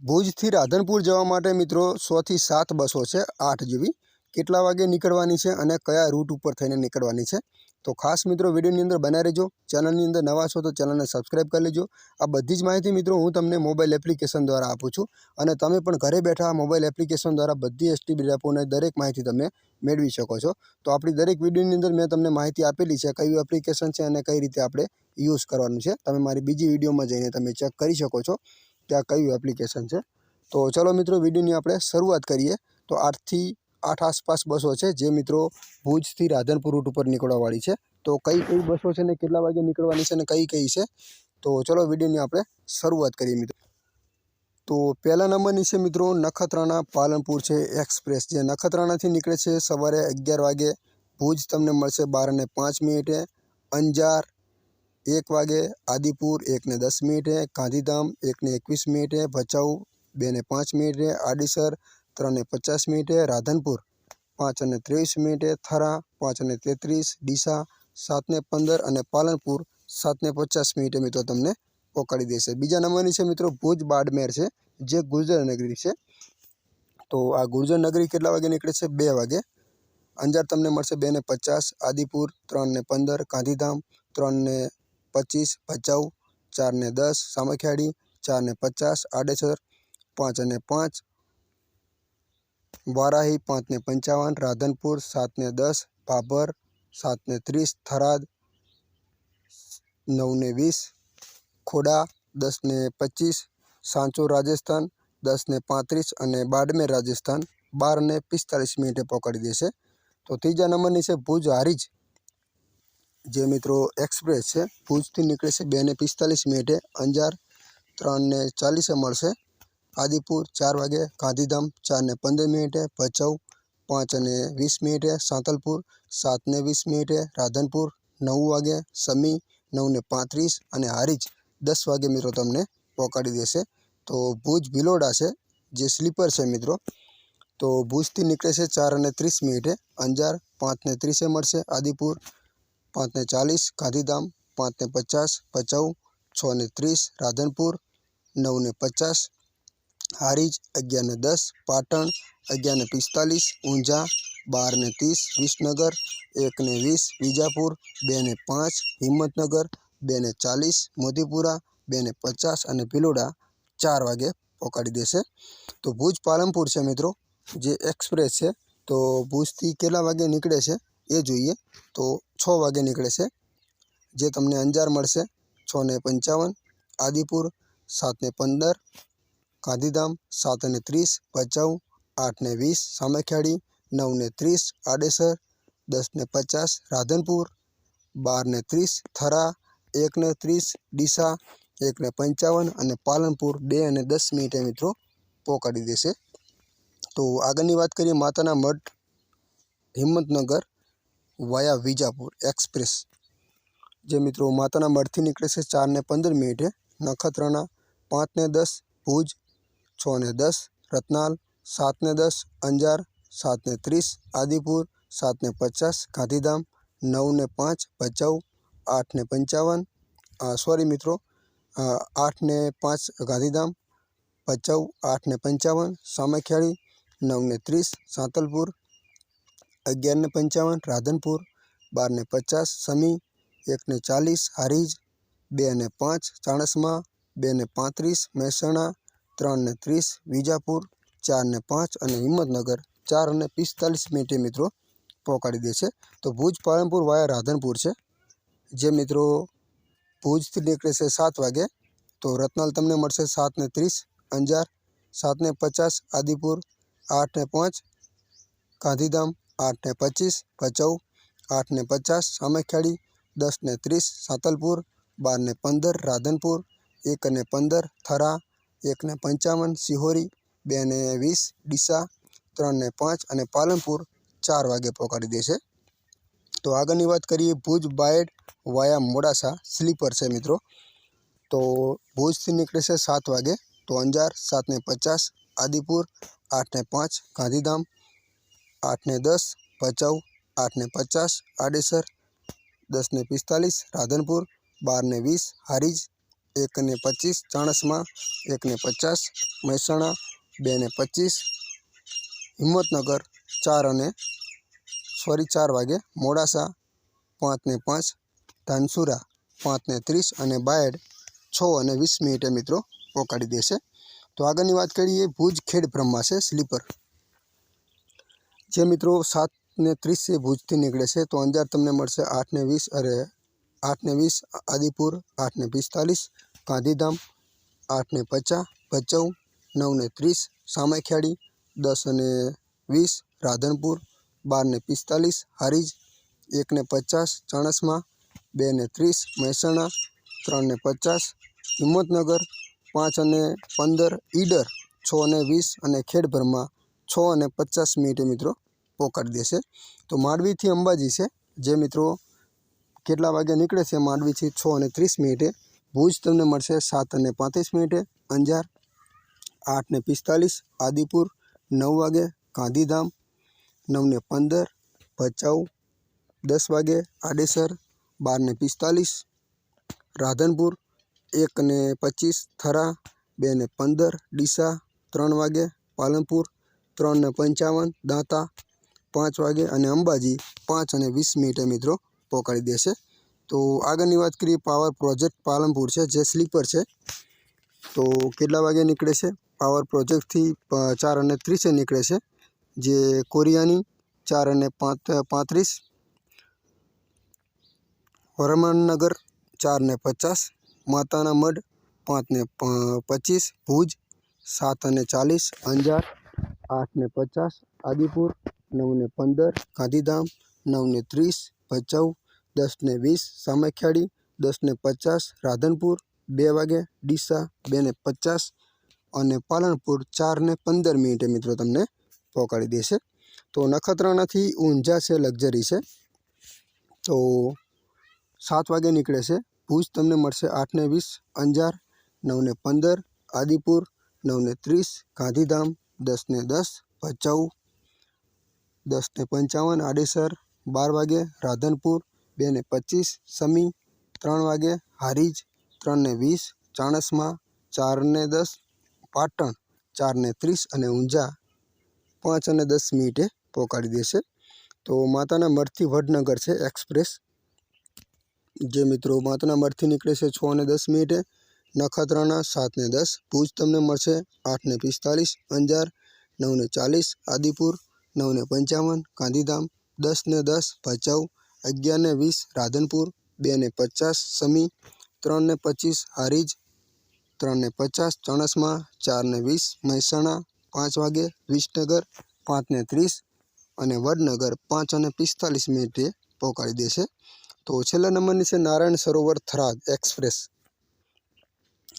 ભુજથી રાધનપુર જવા માટે મિત્રો 100 થી 7 બસો છે, 8 જેવી. કેટલા વાગે નીકળવાની છે અને કયા રૂટ ઉપર થઈને નીકળવાની છે, તો ખાસ મિત્રો વિડીયોની અંદર બનાવી રહેજો. ચેનલની અંદર નવા છો તો ચેનલને સબસ્ક્રાઈબ કરી લેજો. આ બધી જ માહિતી મિત્રો હું તમને મોબાઈલ એપ્લિકેશન દ્વારા આપું છું અને તમે પણ ઘરે બેઠા મોબાઈલ એપ્લિકેશન દ્વારા બધી એસટી ડેપોની દરેક માહિતી તમે મેળવી શકો છો. તો આપણી દરેક વિડીયોની અંદર મેં તમને માહિતી આપેલી છે કયું એપ્લિકેશન છે અને કઈ રીતે આપણે યુઝ કરવાનું છે. તમે મારી બીજી વિડીયોમાં જઈને તમે ચેક કરી શકો છો ત્યાં કયું એપ્લિકેશન છે. તો ચલો મિત્રો વિડીયોની આપણે શરૂઆત કરીએ. તો 8 થી 8 આસપાસ બસો છે જે મિત્રો ભુજથી રાધનપુર રૂટ ઉપર નીકળવાવાળી છે. તો કઈ બસો છે ને કેટલા વાગે નીકળવાની છે અને કઈ છે, તો ચલો વિડીયોની આપણે શરૂઆત કરીએ મિત્રો. તો પહેલા નંબરની છે મિત્રો નખત્રાણા પાલનપુર છે એક્સપ્રેસ, જે નખત્રાણાથી નીકળે છે સવારે 11 વાગે. ભુજ તમને મળશે 12:05. અંજાર 1 વાગે, આદિપુર 1:10, ગાંધીધામ 1:21, ભચાઉ 2:05, આડીસર 3:50, રાધનપુર 5:23, થરા 5:33, ડીસા 7:15 અને પાલનપુર 7:50 મિત્રો તમને પહોંચાડી દેશે. બીજા નંબરની છે મિત્રો ભુજ બાડમેર છે, જે ગુર્જર નગરી છે. તો આ ગુર્જર નગરી કેટલા વાગે નીકળે છે? 2 વાગે. અંજાર તમને મળશે 2:50, આદિપુર 3:15, ગાંધીધામ 3:25, ભચાઉ 4:10, સામખિયાળી 4:50, આડેસર 5:05, વારાહી 5:55, રાધનપુર 7:10, ભાભર 7:30, થરાદ 9:20, ખોડા 10:25, સાંચોર રાજસ્થાન 10:35 અને બાડમેર રાજસ્થાન 12:45 પહોંચાડી દેશે. તો ત્રીજા નંબરની છે ભુજ હારીજ, જે મિત્રો એક્સપ્રેસ છે. ભુજથી નીકળે છે 2:45, અંજાર 3:40 મળશે, આદિપુર 4 વાગે, ગાંધીધામ 4:15, ભચાઉ 5:20, સાંતલપુર 7:20, રાધનપુર 9 વાગે, સમી 9:35 અને હારીજ 10 વાગે મિત્રો તમને પહોંચાડી દેશે. તો ભુજ ભિલોડા છે જે સ્લીપર છે મિત્રો. તો ભુજથી નીકળે છે 4:30, અંજાર 5:30 મળશે, આદિપુર 5:40, ગાંધીધામ 5:50, ભચાઉ 6:30, રાધનપુર 9:50, હારીજ 11:10, પાટણ 11:45, ઊંઝા 12:30, વિસનગર 1:20, વિજાપુર 2:05, હિંમતનગર 2:40, મોદીપુરા 2:50 અને ભિલોડા 4 વાગે પહોંચાડી દેશે. તો ભુજ પાલનપુર છે મિત્રો, જે એક્સપ્રેસ છે. તો ભુજથી કેટલા વાગે નીકળે છે એ જોઈએ. તો 6 વાગે નીકળે છે, જે તમને અંજાર મળશે 6:55, આદિપુર 7:15, ગાંધીધામ 7:30, ભચાઉ 8:20, સામખિયાળી 9:30, આડેસર 10:50, રાધનપુર 12:30, થરા 1:30, ડીસા 1:55 અને પાલનપુર 2:10 મિત્રો પહોંચાડી દેશે. તો આગળની વાત કરીએ માતાના મઢ હિંમતનગર વાયા વિજાપુર એક્સપ્રેસ, જે મિત્રો માતાના મઢથી નીકળે છે 4:15, નખત્રાણા 5:10, ભુજ 6:10, રતનાલ 7:10, અંજાર 7:30, આદિપુર 7:50, ગાંધીધામ 9:05, ભચાઉ 8:55, સોરી મિત્રો 8:05 ગાંધીધામ, ભચાઉ 8:55, સામખિયાળી 9:30, સાંતલપુર 11:55, રાધનપુર 12:50, સમી 1:40, હારીજ 2:05, ચાણસ્મા 2:35, મહેસાણા 3:30, વિજાપુર 4:05 અને હિંમતનગર 4:45 મિત્રો પહોંચાડી દેશે. તો ભુજ પાલનપુર વાયા રાધનપુર છે, જે મિત્રો ભુજથી નીકળે છે 7 વાગે. તો રતનાલ તમને મળશે 7:30, અંજાર 7:50, આદિપુર 8:05, ગાંધીધામ 8:25, ભચાઉ 8:50, સામખિયાળી 10:30, સાંતલપુર 12:15, રાધનપુર 1:15, થરા 1:55, સિહોરી 2:20, ડીસા 3:05 અને પાલનપુર 4 વાગે પહોંચાડી દેશે. તો આગળની વાત કરીએ ભુજ બાયડ વાયા મોડાસા સ્લીપર છે મિત્રો. તો ભુજથી નીકળે છે 7 વાગે. તો અંજાર 7:50, આદિપુર 8:05, ગાંધીધામ 8:10, ભચાઉ 8:50, આડેસર 10:45, રાધનપુર 12:20, હારીજ 1:25 ચાણસ્મા 1:50 મહેસાણા 2:25 હિંમતનગર 4 વાગે મોડાસા 5:05 ધાનસુરા 5:30 અને બાયડ 6:20 મિત્રો પહોંચાડી દેશે। તો આગળની વાત કરીએ ભુજ ખેડ બ્રહ્મા છે સ્લીપર, જે મિત્રો 7:30 ભુજથી નીકળે છે। તો અંજાર તમને મળશે 8:20 આદિપુર 8:45 ગાંધીધામ 8:50 ભચાઉ 9:30 સામખિયાળી 10:20 રાધનપુર 12:45 હારીજ 1:50 ચાણસ્મા 2:30 મહેસાણા 3:50 હિંમતનગર 5:15 ઈડર 6:20 અને ખેડબ્રહ્મા 6:50 મિત્રો પહોંચાડી દેશે। તો માંડવીથી અંબાજી છે, જે મિત્રો કેટલા વાગે નીકળે છે માંડવીથી 6:30 ભુજ તમને મળશે 7:35 અંજાર 8:45 આદિપુર 9 વાગે ગાંધીધામ 9:15 ભચાઉ 10 વાગે આડેસર 12:45 રાધનપુર 1:25 થરા 2:15 ડીસા 3 વાગે પાલનપુર 3:55 દાંતા 5 વાગે અને અંબાજી 5:20 મિત્રો પહોંચાડી દેશે। તો આગળની વાત કરીએ પાવર પ્રોજેક્ટ પાલનપુર છે, જે સ્લીપર છે। તો કેટલા વાગે નીકળે છે? પાવર પ્રોજેક્ટથી 4:30 નીકળે છે, જે કોરિયાની 4:35 વરમાનનગર 4:50 માતાના મઢ 5:25 ભુજ 7:40 અંજાર 8:50 આદિપુર 9:15 ગાંધીધામ 9:30 ભચાઉ 10:20 સામખિયાળી 10:50 રાધનપુર 2 વાગે ડીસા 2:50 અને પાલનપુર 4:15 મિત્રો તમને પહોંચાડી દેશે। તો નખત્રાણાથી ઊંઝા છે લક્ઝરી છે, તો 7 વાગે નીકળે છે। ભુજ તમને મળશે 8:20 અંજાર 9:15 આદિપુર 9:30 ગાંધીધામ 10:10 ભચાઉ 10:55 આડેસર 12 વાગે રાધનપુર 2:25 સમી 3 વાગે હારીજ 3:20 ચાણસ્મા 4:10 પાટણ 4:30 અને ઊંઝા 5:10 પહોંચાડી દેશે। તો માતાના મઢથી વડનગર છે એક્સપ્રેસ, જે મિત્રો માતાના મઢથી નીકળે છે 6:10 નખત્રાણા 7:10 ભુજ તમને મળશે 8:45 અંજાર 9:40 આદિપુર 9:55 ગાંધીધામ 10:10 ભચાઉ 11:20 રાધનપુર 2:50 સમી 3:25 હારીજ 3:50 ચાણસ્મા 4:20 મહેસાણા 5 વાગે વિસનગર 5:30 અને વડનગર 5:45 પહોંચાડી દેશે। તો છેલ્લા નંબરની છે નારાયણ સરોવર થરાદ એક્સપ્રેસ,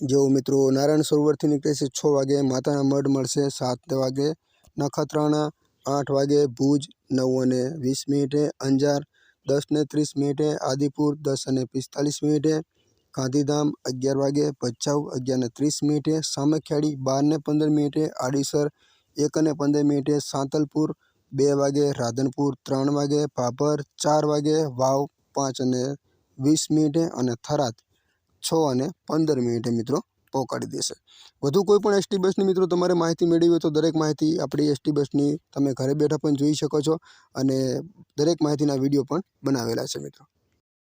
જેઓ મિત્રો નારાયણ સરોવરથી નીકળે છે 6 વાગે માતાના મઢ મળશે 7 વાગે નખત્રાણા 8 વાગે ભુજ 9:20 અંજાર 10:30 આદિપુર 10:45 ગાંધીધામ 11 વાગે ભચાઉ 11:30 સામખિયાળી 12:15 આડીસર 1:15 સાંતલપુર 2 વાગે રાધનપુર 3 વાગે ભાભર 4 વાગે વાવ 5:20 અને થરાદ 6:15 મિત્રો પહોંચાડી દેશે। વધુ કોઈ પણ એસટી બસની મિત્રો તમારે માહિતી મેળવી હોય તો દરેક માહિતી આપણી એસટી બસની તમે ઘરે બેઠા પણ જોઈ શકો છો, અને દરેક માહિતીના વિડીયો પણ બનાવેલા છે મિત્રો।